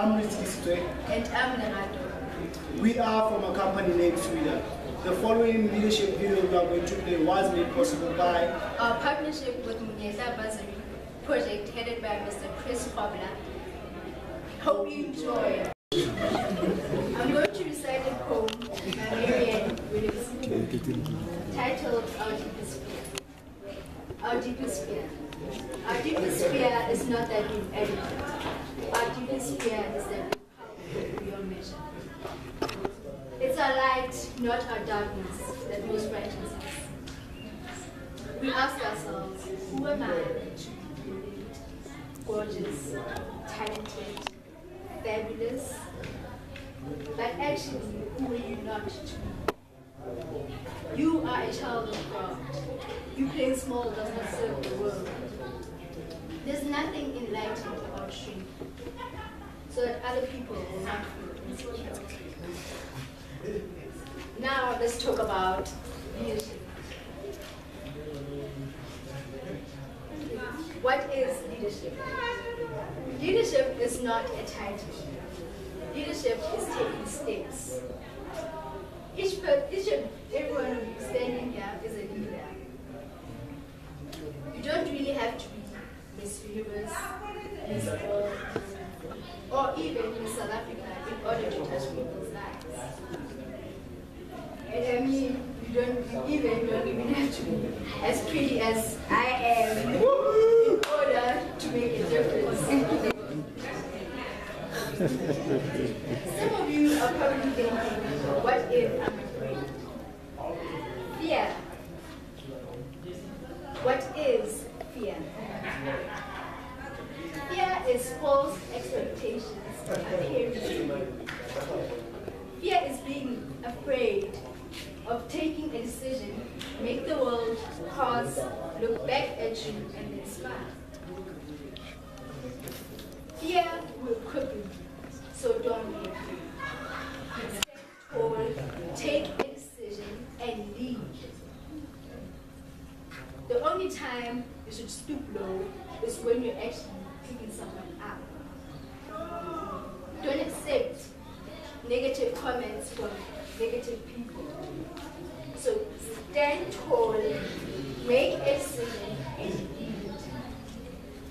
I'm Rizky Sitwe. And I'm Lerato. We are from a company named Sweden. The following leadership video we are going to play was made possible by our partnership with Munyeta Bursary project headed by Mr. Chris Fabla. Hope you enjoy. I'm going to recite a poem by Marianne Williamson titled Our Deepest Fear. Our deepest fear. Our deepest fear is not that we've edited. Our deepest fear is that we're powerful beyond measure. It's our light, not our darkness, that most frightens us. We ask ourselves, who am I to be brilliant, gorgeous, talented, fabulous? But actually, who are you not to be? You are a child of God. You playing small does not serve the world. There's nothing enlightened about shrinking, so that other people will not feel insecure. Now let's talk about leadership. What is leadership? Leadership is not a title. Leadership is taking steps. Everyone of you standing here is a leader. You don't really have to be Miss Universe, Miss World, or even Miss South Africa in order to touch people's lives. And I mean, you don't even have to be as pretty as I am in order to make a difference. Some of you are probably thinking, what if I'm afraid? Fear. What is fear? Fear is false expectations appearing real. Fear is being afraid of taking a decision, make the world pause, look back at you, and then smile. Fear will cripple you, so don't be afraid. Stand tall, take a decision, and lead. The only time you should stoop low is when you're actually picking someone up. Don't accept negative comments from negative people. So stand tall, make a decision, and lead.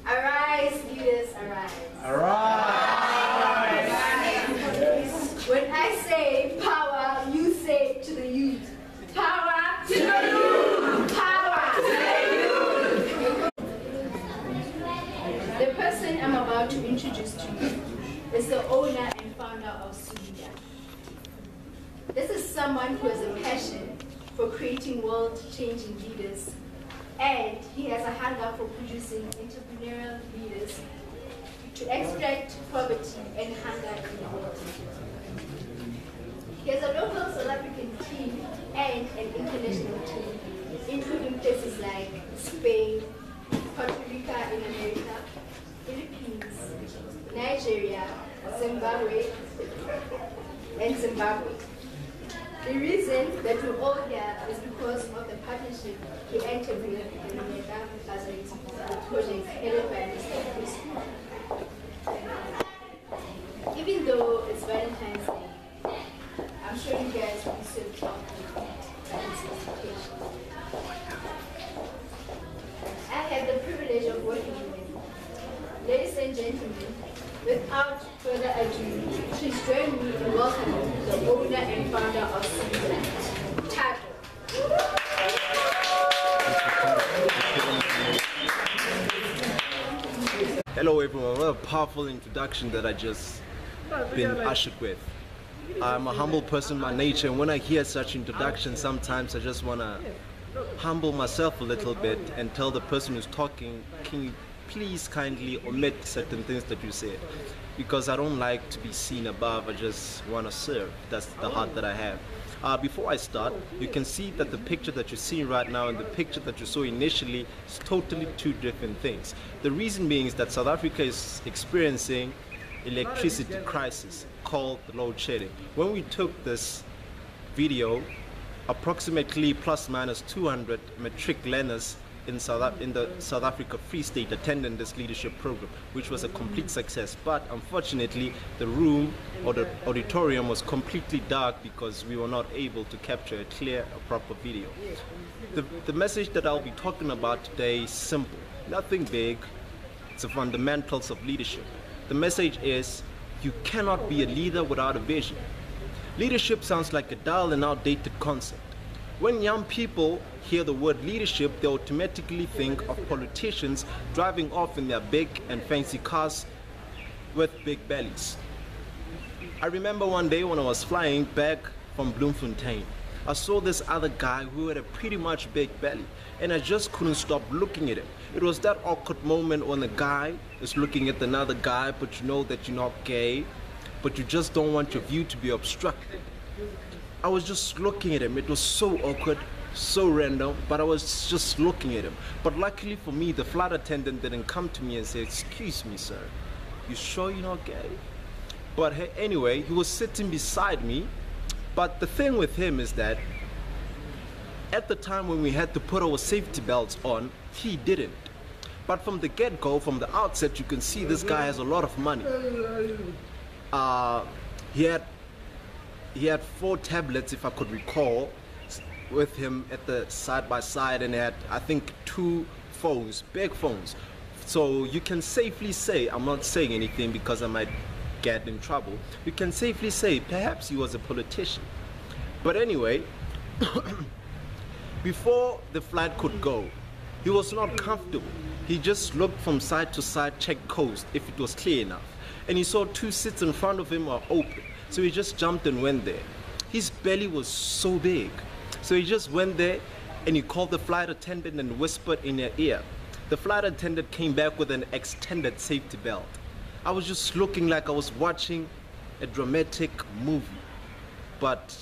Arise, leaders, arise. Arise! When I say power, you say to the youth. Power to the youth! Power to the youth! The person I'm about to introduce to you is the owner and founder of Sweden. This is someone who has a passion for creating world-changing leaders, and he has a hunger for producing entrepreneurial leaders to extract poverty and hunger in the world. He has a local South African team and an international team, including places like Spain, Puerto Rico in America, Philippines, Nigeria, Zimbabwe, and Zimbabwe. The reason that we're all here is because of the partnership he entered with the Munyeta Bursary project headed by Mr. Chris. Even though it's Valentine's Day, I'm sure you guys will be so proud by this invitation. I have the privilege of working with him. Ladies and gentlemen, without further ado, please join me in welcoming the owner and founder of Sweden, Tato. Hello everyone, what a powerful introduction that I just been ushered with. I'm a humble person by nature, and when I hear such introductions, sometimes I just want to humble myself a little bit and tell the person who's talking, can you please kindly omit certain things that you said, because I don't like to be seen above. I just want to serve. That's the heart that I have. Before I start, you can see that the picture that you're seeing right now and the picture that you saw initially is totally two different things. The reason being is that South Africa is experiencing electricity crisis called load shedding. When we took this video, approximately plus minus 200 metric learners in the South Africa Free State attending this leadership program, which was a complete success. But unfortunately, the room or the auditorium was completely dark because we were not able to capture a clear, proper video. The message that I'll be talking about today is simple, nothing big. It's the fundamentals of leadership. The message is, you cannot be a leader without a vision. Leadership sounds like a dull and outdated concept. When young people hear the word leadership, they automatically think of politicians driving off in their big and fancy cars with big bellies. I remember one day when I was flying back from Bloemfontein, I saw this other guy who had a pretty much big belly, and I just couldn't stop looking at him. It was that awkward moment when the guy is looking at another guy, but you know that you're not gay, but you just don't want your view to be obstructed. I was just looking at him. It was so awkward, so random, but I was just looking at him. But luckily for me, the flight attendant didn't come to me and say, "Excuse me, sir, you sure you're not gay?" But hey, anyway, he was sitting beside me. But the thing with him is that at the time when we had to put our safety belts on, he didn't. But from the get-go, from the outset, you can see this guy has a lot of money. He had 4 tablets, if I could recall, with him at the side by side, and he had, I think, 2 phones, big phones. So you can safely say, I'm not saying anything because I might get in trouble, you can safely say perhaps he was a politician. But anyway, before the flight could go, he was not comfortable. He just looked from side to side, checked coast if it was clear enough, and he saw 2 seats in front of him were open. So he just jumped and went there. His belly was so big. So he just went there and he called the flight attendant and whispered in her ear. The flight attendant came back with an extended safety belt. I was just looking like I was watching a dramatic movie. But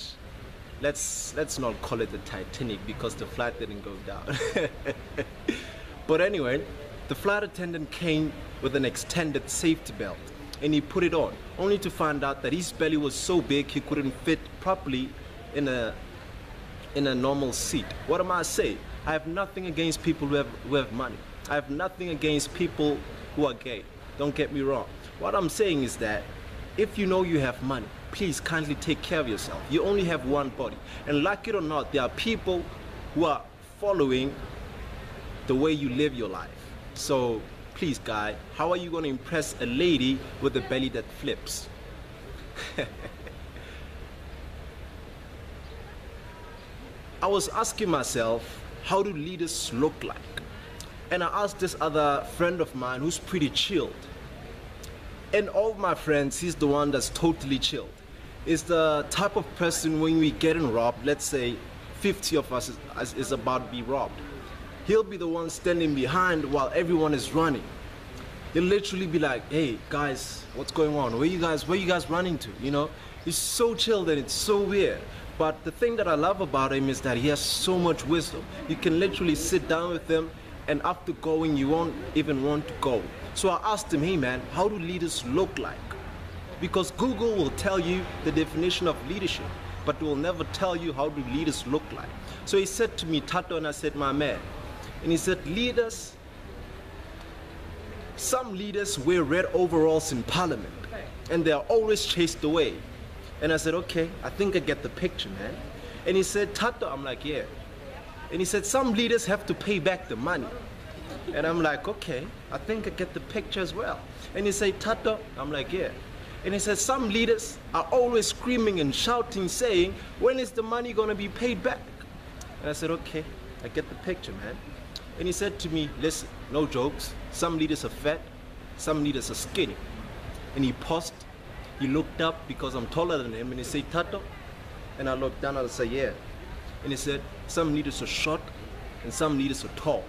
let's not call it the Titanic because the flight didn't go down. But anyway, the flight attendant came with an extended safety belt, and he put it on, only to find out that his belly was so big he couldn't fit properly in a normal seat. What am I saying? I have nothing against people who have money. I have nothing against people who are gay. Don't get me wrong. What I'm saying is that if you know you have money, please kindly take care of yourself. You only have one body. And like it or not, there are people who are following the way you live your life. So please, guy, how are you going to impress a lady with a belly that flips? I was asking myself, how do leaders look like? And I asked this other friend of mine who's pretty chilled. And all of my friends, he's the one that's totally chilled. Is the type of person when we getting robbed, let's say 50 of us is about to be robbed. He'll be the one standing behind while everyone is running. He'll literally be like, "Hey guys, what's going on? Where you guys running to?" You know, he's so chilled and it's so weird. But the thing that I love about him is that he has so much wisdom. You can literally sit down with him, and after going, you won't even want to go. So I asked him, "Hey man, how do leaders look like?" Because Google will tell you the definition of leadership, but it will never tell you how do leaders look like. So he said to me, "Tato," and I said, "My man," and he said, some leaders wear red overalls in parliament, and they are always chased away. And I said, "Okay, I think I get the picture, man." And he said, "Tato," I'm like, "Yeah." And he said, "Some leaders have to pay back the money." And I'm like, "Okay, I think I get the picture as well." And he said, "Tato," I'm like, "Yeah." And he said, "Some leaders are always screaming and shouting, saying, 'When is the money gonna be paid back?'" And I said, "Okay, I get the picture, man." And he said to me, "Listen, no jokes. Some leaders are fat, some leaders are skinny." And he paused, he looked up because I'm taller than him, and he said, "Tato?" And I looked down and I said, "Yeah." And he said, "Some leaders are short and some leaders are tall."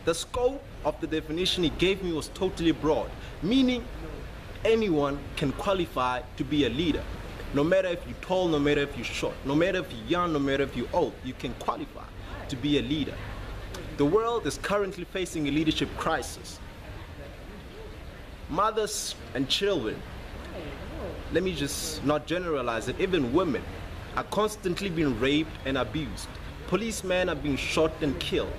The scope of the definition he gave me was totally broad, meaning anyone can qualify to be a leader. No matter if you're tall, no matter if you're short, no matter if you're young, no matter if you're old, you can qualify to be a leader. The world is currently facing a leadership crisis. Mothers and children, let me just not generalize it, even women are constantly being raped and abused. Policemen are being shot and killed.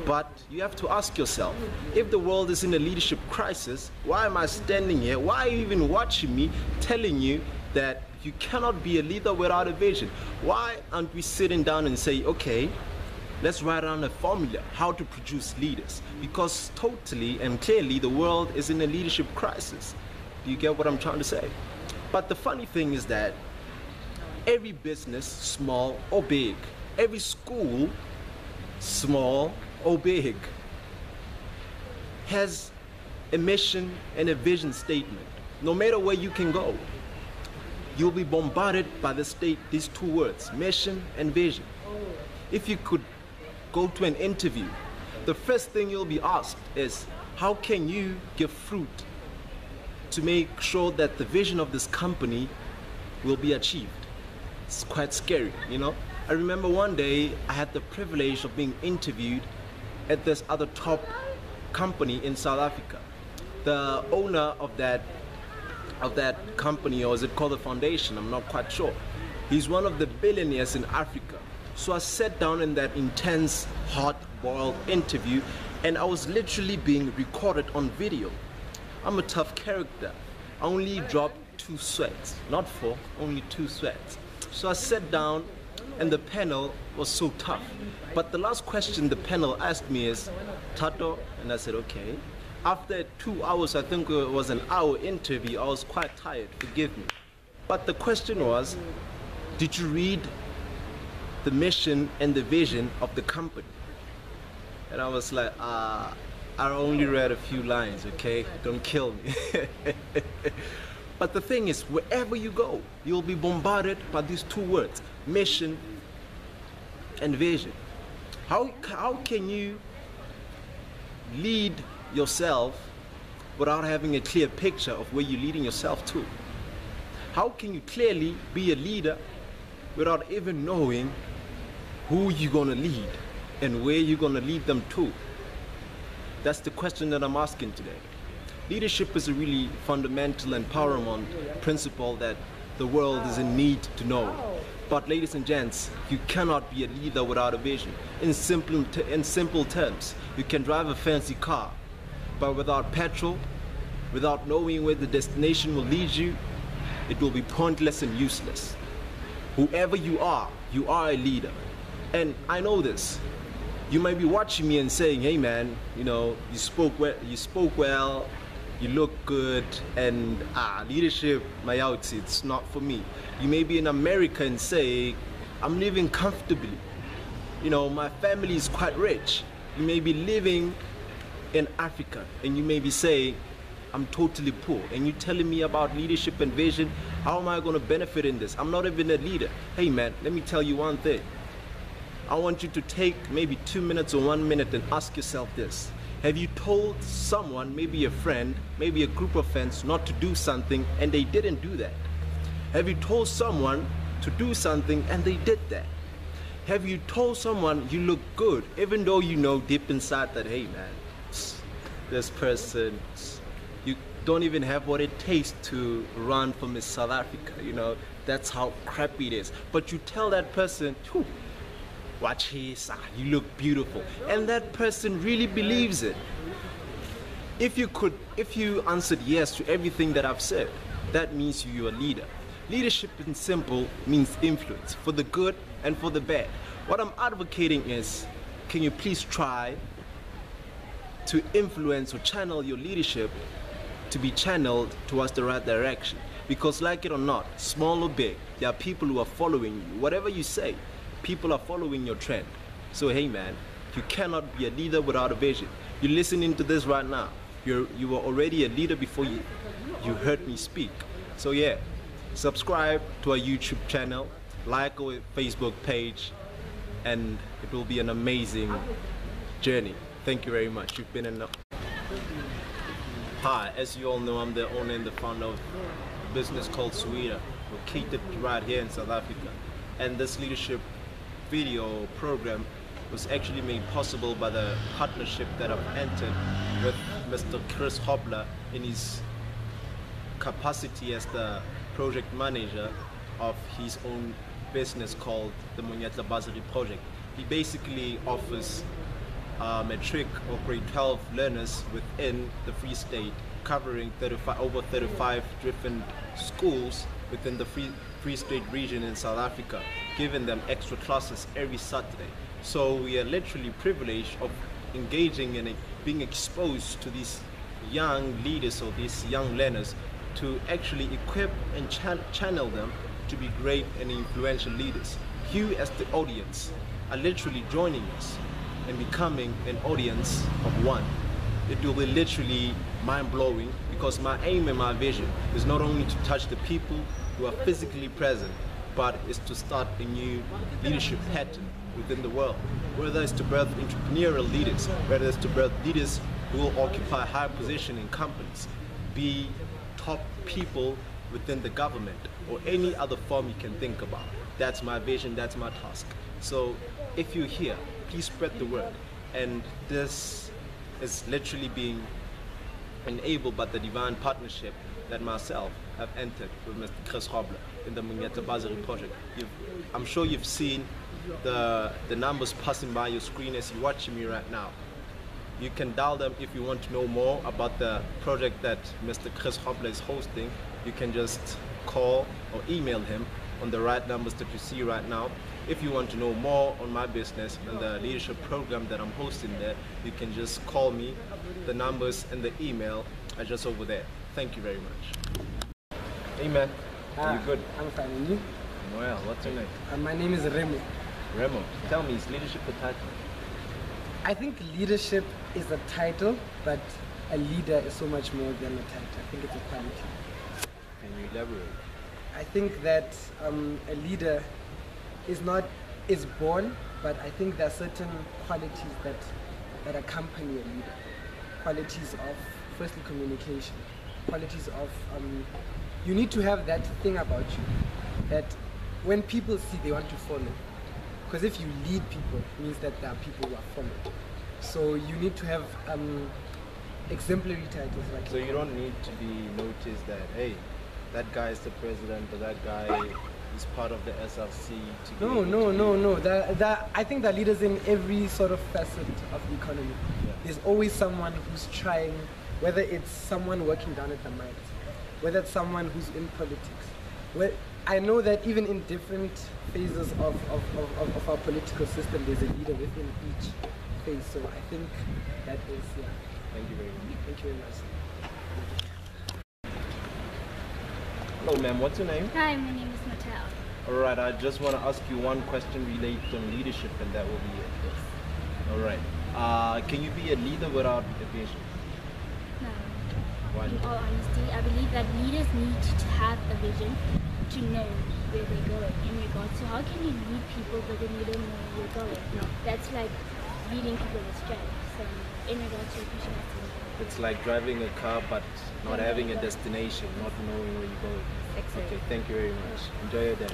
But you have to ask yourself, if the world is in a leadership crisis, why am I standing here? Why are you even watching me telling you that you cannot be a leader without a vision? Why aren't we sitting down and say, okay, let's write down a formula how to produce leaders? Because totally and clearly the world is in a leadership crisis. Do you get what I'm trying to say? But the funny thing is that every business, small or big, every school, small or big, has a mission and a vision statement. No matter where you can go, you'll be bombarded by these two words, mission and vision. If you could go to an interview, the first thing you'll be asked is, how can you give fruit to make sure that the vision of this company will be achieved? It's quite scary, you know? I remember one day I had the privilege of being interviewed at this other top company in South Africa. The owner of that company, or is it called a foundation? I'm not quite sure. He's one of the billionaires in Africa. So I sat down in that intense, hard-boiled interview, and I was literally being recorded on video. I'm a tough character. I only dropped 2 sweats, not 4, only 2 sweats. So I sat down, and the panel was so tough. But the last question the panel asked me is, Tato, and I said, okay. After 2 hours, I think it was an hour interview, I was quite tired, forgive me. But the question was, did you read the mission and the vision of the company? And I was like, I only read a few lines, okay? Don't kill me. But the thing is, wherever you go, you'll be bombarded by these 2 words, mission and vision. How can you lead yourself without having a clear picture of where you're leading yourself to? How can you clearly be a leader without even knowing who you're going to lead and where you're going to lead them to? That's the question that I'm asking today. Leadership is a really fundamental and paramount principle that the world is in need to know. But ladies and gents, you cannot be a leader without a vision. In simple terms, you can drive a fancy car, but without petrol, without knowing where the destination will lead you, it will be pointless and useless. Whoever you are a leader. And I know this. You might be watching me and saying, hey man, you know, you spoke well, you look good, and leadership, it's not for me. You may be in America and say, I'm living comfortably. You know, my family is quite rich. You may be living in Africa and you may be saying, I'm totally poor, and you're telling me about leadership and vision. How am I going to benefit in this? I'm not even a leader. Hey man, let me tell you one thing. I want you to take maybe 2 minutes or 1 minute and ask yourself this. Have you told someone, maybe a friend, maybe a group of friends, not to do something and they didn't do that? Have you told someone to do something and they did that? Have you told someone you look good, even though you know deep inside that, hey man, this person, you don't even have what it takes to run for Miss South Africa, you know, that's how crappy it is. But you tell that person, watch his, you look beautiful, and that person really believes it. If you answered yes to everything that I've said, that means you're a leader. Leadership in simple means influence, for the good and for the bad. What I'm advocating is, can you please try to influence or channel your leadership to be channeled towards the right direction? Because like it or not, small or big, there are people who are following you. Whatever you say, people are following your trend. So hey man, you cannot be a leader without a vision. You're listening to this right now. You were already a leader before you heard me speak. So yeah, subscribe to our YouTube channel, like our Facebook page, and it will be an amazing journey. Thank you very much. You've been enough. Hi, as you all know, I'm the owner and the founder of a business called Suida, located right here in South Africa. And this leadership video program was actually made possible by the partnership that I've entered with Mr. Chris Hobler in his capacity as the project manager of his own business called the Monyetla Bursary Project. he basically offers matric or grade 12 learners within the Free State, covering over 35 different schools within the Free State region in South Africa, giving them extra classes every Saturday. So we are literally privileged of engaging and being exposed to these young leaders or these young learners to actually equip and channel them to be great and influential leaders. You as the audience are literally joining us and becoming an audience of one. It will be literally mind-blowing, because my aim and my vision is not only to touch the people who are physically present, but is to start a new leadership pattern within the world. Whether it's to birth entrepreneurial leaders, whether it's to birth leaders who will occupy high position in companies, be top people within the government, or any other form you can think about. That's my vision, that's my task. So if you're here, please spread the word. And this is literally being enabled by the divine partnership that myself have entered with Mr. Chris Grobler in the Monyetla Bursary Project. I'm sure you've seen the numbers passing by your screen as you're watching me right now. You can dial them if you want to know more about the project that Mr. Chris Grobler is hosting. You can just call or email him on the right numbers that you see right now. If you want to know more on my business and the leadership program that I'm hosting there, you can just call me. The numbers and the email are just over there. Thank you very much. Hey man, are you good? I'm fine, and you? Well, what's your name? My name is Remo. Remo, tell me, is leadership a title? I think leadership is a title, but a leader is so much more than a title. I think it's a quality. Can you elaborate? I think that a leader is born, but I think there are certain qualities that accompany a leader. Qualities of, firstly, communication. Qualities of, you need to have that thing about you that when people see, they want to follow. Because if you lead people, it means that there are people who are followed. So you need to have exemplary titles. Like so you don't need to be noticed that, hey, that guy is the president, or that guy is part of the SRC. No. I think there are leaders in every sort of facet of the economy. Yeah. There's always someone who's trying, whether it's someone working down at the mines, whether it's someone who's in politics. Well, I know that even in different phases of our political system, there's a leader within each phase. So I think that is, yeah. Thank you very much. Thank you very much. Hello ma'am, what's your name? Hi, my name is Mattel. Alright, I just want to ask you one question related on leadership, and that will be it. Yes. Alright, can you be a leader without a vision? No. Why? In all honesty, I believe that leaders need to have a vision to know where they're going in regards to how can you lead people but then you don't know where you're going. Yeah. That's like leading people astray. So in regards to your question, it's like driving a car but not having a destination, not knowing where you're going. Exactly. Okay, thank you very much. Enjoy your day.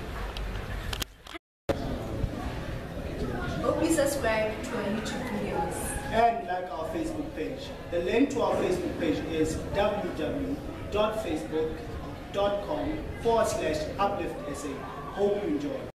Hope you subscribe to our YouTube videos. And like our Facebook page. The link to our Facebook page is www.facebook.com/upliftsa. Hope you enjoy.